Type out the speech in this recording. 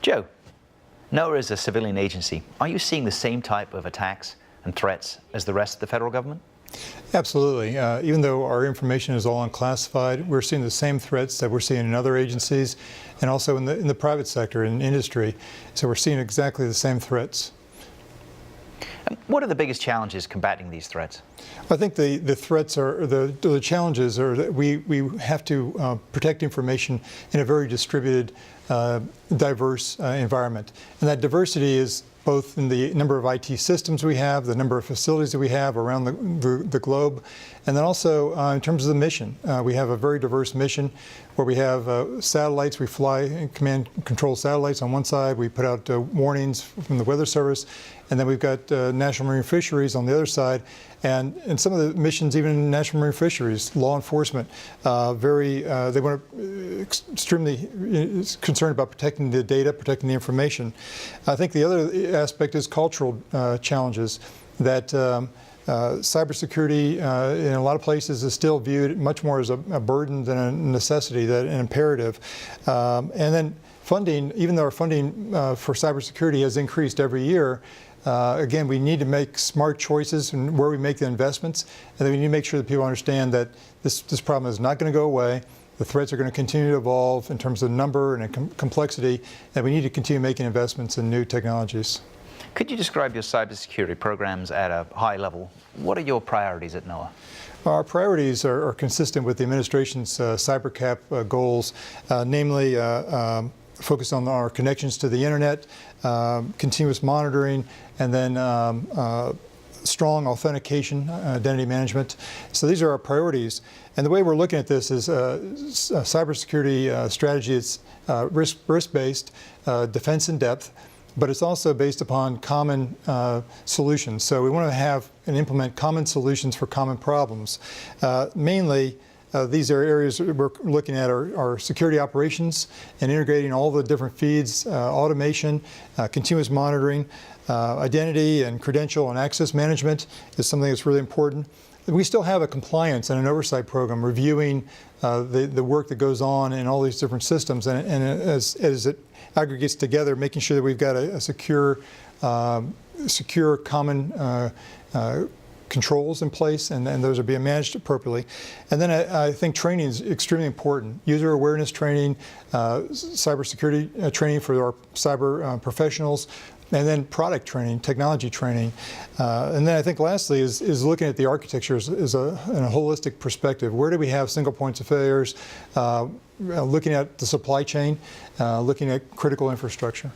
Joe, NOAA is a civilian agency. Are you seeing the same type of attacks and threats as the rest of the federal government? Absolutely. Even though our information is all unclassified, we're seeing the same threats that we're seeing in other agencies and also in the private sector, in industry. So we're seeing exactly the same threats. And what are the biggest challenges combating these threats? I think the threats are, the challenges are that we have to protect information in a very distributed, diverse environment. And that diversity is both in the number of IT systems we have, the number of facilities that we have around the globe, and then also in terms of the mission. We have a very diverse mission where we have satellites. We fly command and control satellites on one side. We put out warnings from the Weather Service, and then we've got National Marine Fisheries on the other side. And some of the missions, even in National Marine Fisheries, law enforcement, they want to extremely concerned about protecting the data, protecting the information. I think the other aspect is cultural challenges that cybersecurity in a lot of places is still viewed much more as a burden than a necessity, an imperative. And then funding, even though our funding for cybersecurity has increased every year, again, we need to make smart choices in where we make the investments, and then we need to make sure that people understand that this problem is not going to go away. The threats are going to continue to evolve in terms of number and complexity, and we need to continue making investments in new technologies. Could you describe your cybersecurity programs at a high level? What are your priorities at NOAA? Our priorities are consistent with the administration's CyberCap goals, namely focus on our connections to the internet, continuous monitoring, and then strong authentication, identity management. So these are our priorities. And the way we're looking at this is cybersecurity strategy is risk-based, defense in depth, but it's also based upon common solutions. So we want to have and implement common solutions for common problems. Mainly, these are areas we're looking at are security operations and integrating all the different feeds, automation, continuous monitoring, identity and credential and access management is something that's really important. We still have a compliance and an oversight program reviewing the work that goes on in all these different systems, and as it aggregates together, making sure that we've got a secure common controls in place, and those are being managed appropriately. And then I think training is extremely important. User awareness training, cybersecurity training for our cyber professionals, and then product training, technology training. And then I think lastly is looking at the architecture in a holistic perspective. Where do we have single points of failures? Looking at the supply chain, looking at critical infrastructure.